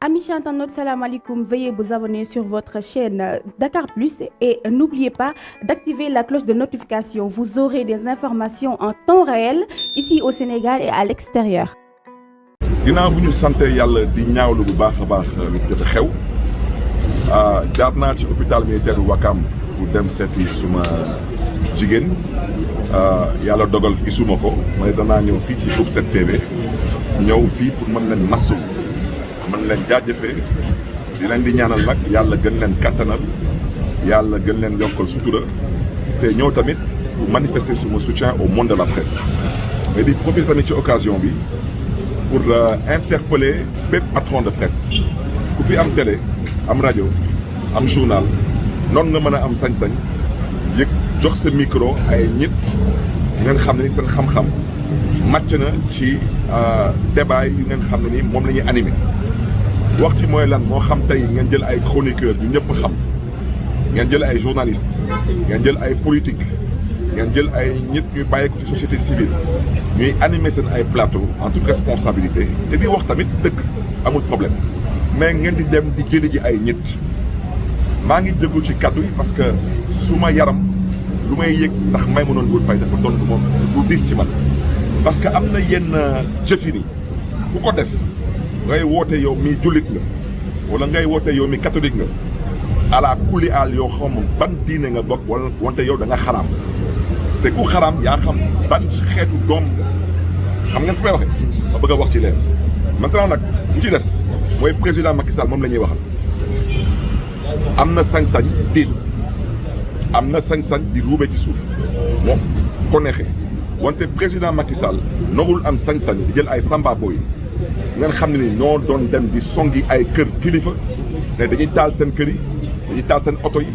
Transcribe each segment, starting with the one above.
Amis internautes, salam alaikum. Veuillez vous abonner sur votre chaîne Dakar Plus et n'oubliez pas d'activer la cloche de notification. Vous aurez des informations en temps réel ici au Sénégal et à l'extérieur. ginnaaw bu ñu sante yàlla di ñaawlu bu baax a baax lu fi jot a xew jaar naa ci hôpital militaire Wakam bu dem seeti suma jigéen yàlla dogal gisuma ko mooy danaa ñëw fii ci groupe 7TV ñëw fii pour mën leen masu mën leen jaajëfee di leen di ñaanal nag yàlla gën leen kattanal yàlla gën leen yokkal sutura te ñëw tamit pour manifester suma soutien au monde de la presse mais di profiter tamit ci occasion bi pour interpeller bépp patron de presse ku fi am télé am rajo am journal noonu nga mën a am sañ-sañ yëg jox sa micro ay nit ngeen xam ne ni seen xam-xam màcc na ci débat yu ngeen xam ne ni moom la ñuy animé wax ci mooy lan moo xam tey ngeen jël ay chroniqueurs yu ñëpp xam ngeen jël ay journalistes ngeen jël ay politique ngeen jël ay nit ñuy bàyyi ko ci société civile ñuy animer seen ay plateau en toute responsabilité te di wax tamit dëgg amul problème mais ngeen di dem di jëli ji ay nit maa ngi déglu ci kàddu yi parce que su ma yaram lu may yëg ndax Maimouna Ndour Faye dafa doon moom lu diis ci man parce que am na yenn jëfin yi ku ko def ngay woote yow mi jullit nga wala ngay woote yow mi catholique nga ala kulli aal yoo xam ban diine nga bokk wala wante yow da nga xaraam te ku xaraam yaa xam ban xeetu doom xam ngeen fu may waxee ma bëgg a wax ci leer maintenant nag bu ci des mooy président Macky Sall moom la ñuy waxal am na sañ-sañ diil am na sañ-sañ di ruube ci suuf moom su ko neexee wante président Macky Sall nogul am sañ-sañ di jël ay samba boy ngeen xam ne ni ñoo doon dem di songi ay kër kilifa ne dañuy taal seen kër yi dañuy taal seen oto yi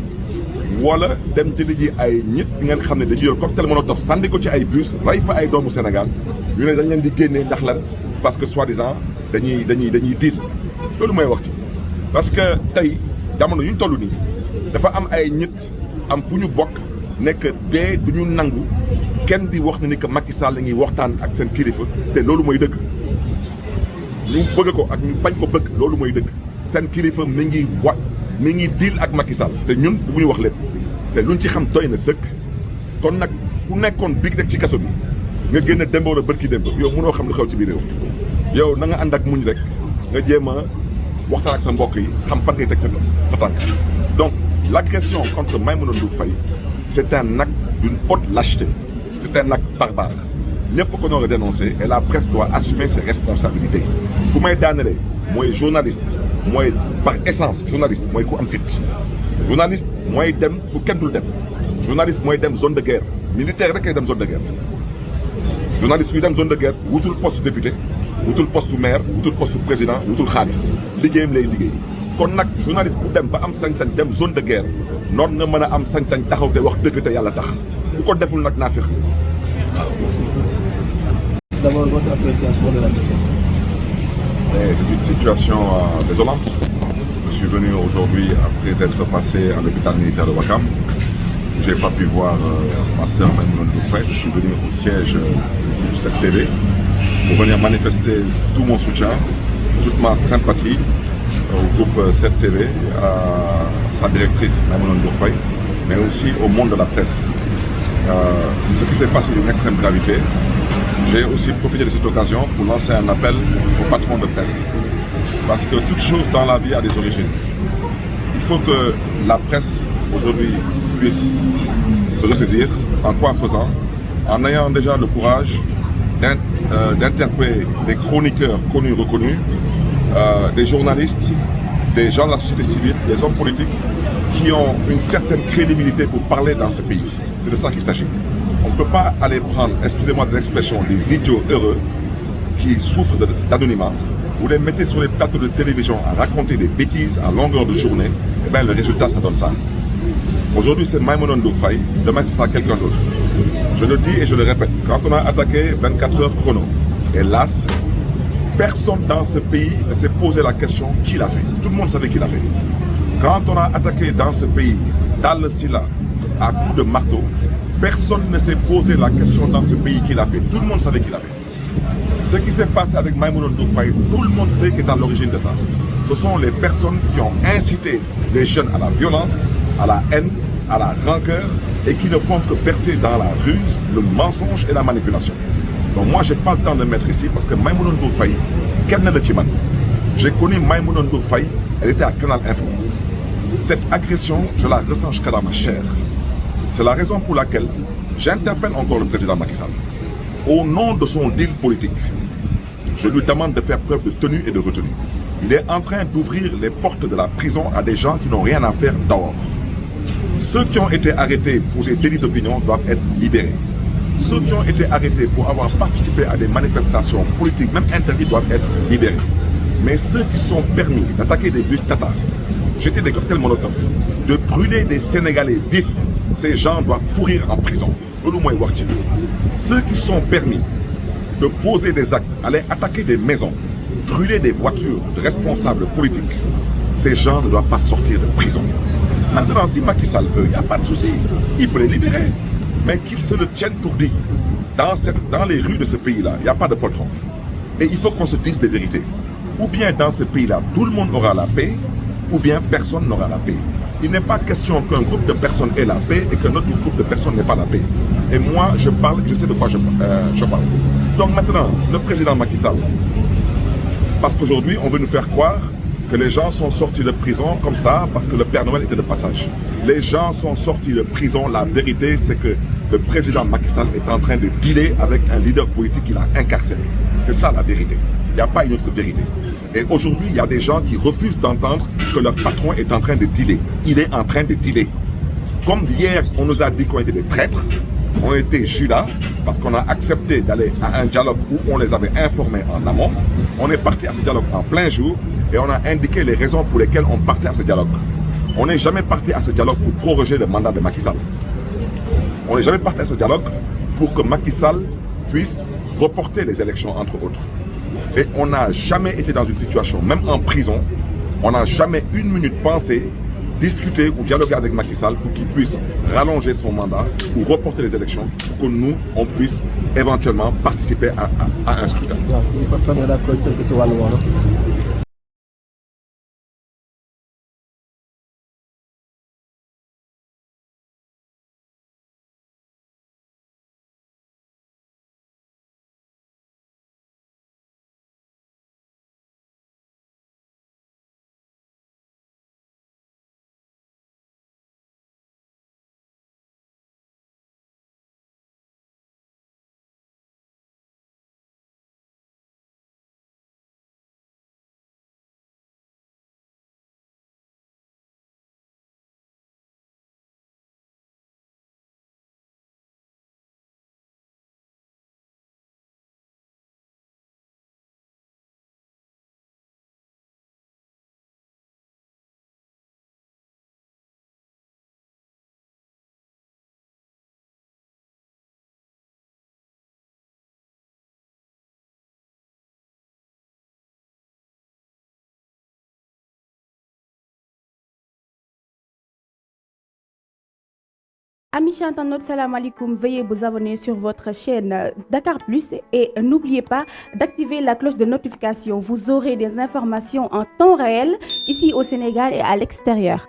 wala dem jëli ji ay nit ngeen xam ne dañuy yor cocktail molotov sànni ko ci ay bus rey fa ay doomu Sénégal ñu ne dañ leen di génnee ndax lan parce que soi-disant dañuy diil loolu mooy wax ci parce que tey jamono yu ñu toll nii dafa am ay nit am fu ñu bokk nekk dee du ñu nangu kenn di wax ne ni que Macky Sall la ñuy waxtaan ak seen kilifa te loolu mooy dëgg ñu bëgg ko ak ñu bañ ko bëgg loolu mooy dëgg seen kilifa mi ngi diil ak Macky Sall te ñun bu ñu wax lépp te luñ ci xam doy na sëkk kon nag ku nekkoon big rek ci kaso bi nga génn démb wala bërki démb yow mënoo xam lu xew ci biir réew yow na nga ànd ak muñ rek nga jéem a waxtaan ak sa mbokk yi xam fan ngay teg sa tànk donc l'agression contre Maimouna Ndour Faye c'est un acte d'une haute lâcheté c'est un acte barbare ñëpp ko doon dénoncer et la presse doit assumer ses responsabilités fu may daanelee mooy journaliste mooy par essence journaliste mooy ku am fit journaliste mooy dem fu kenn dul dem journaliste mooy dem zone de guerre militaire rek kay dem zone de guerre journaliste yuy dem zone de guerre wutul poste député wutul poste maire wutul poste président wutul xaalis liggéeyam lay liggéey kon nag journaliste bu dem ba am sañ-sañ dem zone de guerre noonu nga mën a am sañ-sañ taxaw te wax dëgg te yàlla tax bu ko deful nag naa fex D'abord, votre appréciation de la situation. C'est une situation désolante. Je suis venu aujourd'hui après être passé à l'hôpital militaire de Wakam. Je n'ai pas pu voir ma sœur Maimouna Ndour Faye. Je suis venu au siège du groupe 7TV pour venir manifester tout mon soutien, toute ma sympathie au groupe 7TV, à sa directrice Maimouna Ndour Faye, mais aussi au monde de la presse. Ce qui s'est passé d'une extrême gravité. J'ai aussi profité de cette occasion pour lancer un appel aux patrons de presse. Parce que toute chose dans la vie a des origines. Il faut que la presse, aujourd'hui, puisse se ressaisir. En quoi faisant? En ayant déjà le courage d'interpeller des chroniqueurs connus, reconnus, des journalistes, des gens de la société civile, des hommes politiques qui ont une certaine crédibilité pour parler dans ce pays. C'est de ça qu'il s'agit. On ne peut pas aller prendre, excusez-moi de l'expression, des idiots heureux qui souffrent d'anonymat. Vous les mettez sur les plateaux de télévision à raconter des bêtises à longueur de journée, et bien le résultat ça donne ça. Aujourd'hui c'est Maimouna Ndour Faye, demain ce sera quelqu'un d'autre. Je le dis et je le répète, quand on a attaqué 24 heures chrono, hélas, personne dans ce pays ne s'est posé la question qui l'a fait. Tout le monde savait qui l'a fait. Quand on a attaqué dans ce pays, Talla Sylla, à coups de marteau, personne ne s'est posé la question dans ce pays qui l'a fait. Tout le monde savait qui l'a fait. Ce qui s'est passé avec Maimouna Ndour Faye, tout le monde sait qui est à l'origine de ça. Ce sont les personnes qui ont incité les jeunes à la violence, à la haine, à la rancœur et qui ne font que verser dans la ruse, le mensonge et la manipulation. Donc moi, je n'ai pas le temps de mettre ici parce que Maïmouna Ndour Faye, quel n'est le Timan? J'ai connu Maïmouna Ndour Faye, elle était à Canal Info. Cette agression, je la ressens jusqu'à dans ma chair. C'est la raison pour laquelle j'interpelle encore le président Macky Sall. Au nom de son deal politique, je lui demande de faire preuve de tenue et de retenue. Il est en train d'ouvrir les portes de la prison à des gens qui n'ont rien à faire dehors. Ceux qui ont été arrêtés pour des délits d'opinion doivent être libérés. Ceux qui ont été arrêtés pour avoir participé à des manifestations politiques, même interdites, doivent être libérés. Mais ceux qui sont permis d'attaquer des bus Tata, jeter des cocktails Molotov, de brûler des Sénégalais vifs, ces gens doivent pourrir en prison. Ceux qui sont permis de poser des actes, aller attaquer des maisons, brûler des voitures de responsables politiques, ces gens ne doivent pas sortir de prison. Maintenant, si Macky Sall veut, il n'y a pas de souci, il peut les libérer. Mais qu'ils se le tiennent pour dit. Dans les rues de ce pays-là, il n'y a pas de poltron. Et il faut qu'on se dise des vérités. Ou bien dans ce pays-là, tout le monde aura la paix, ou bien personne n'aura la paix. Il n'est pas question qu'un groupe de personnes ait la paix et que notre groupe de personnes n'ait pas la paix. Et moi, je parle, je sais de quoi je parle. Donc maintenant, le président Macky Sall, parce qu'aujourd'hui, on veut nous faire croire que les gens sont sortis de prison comme ça parce que le Père Noël était de passage. Les gens sont sortis de prison. La vérité, c'est que le président Macky Sall est en train de dealer avec un leader politique qu'il a incarcéré. C'est ça la vérité. Il n'y a pas une autre vérité. Et aujourd'hui, il y a des gens qui refusent d'entendre que leur patron est en train de dealer. Il est en train de dealer. Comme hier, on nous a dit qu'on était des traîtres, on était Judas, parce qu'on a accepté d'aller à un dialogue où on les avait informés en amont. On est parti à ce dialogue en plein jour et on a indiqué les raisons pour lesquelles on partait à ce dialogue. On n'est jamais parti à ce dialogue pour proroger le mandat de Macky Sall. On n'est jamais parti à ce dialogue pour que Macky Sall puisse reporter les élections, entre autres. Et on n'a jamais été dans une situation, même en prison, on n'a jamais une minute pensé discuter ou dialoguer avec Macky Sall pour qu'il puisse rallonger son mandat ou reporter les élections pour que nous, on puisse éventuellement participer à un scrutin. Amis internautes, salam alaikum. Veuillez vous abonner sur votre chaîne Dakar Plus et n'oubliez pas d'activer la cloche de notification. Vous aurez des informations en temps réel ici au Sénégal et à l'extérieur.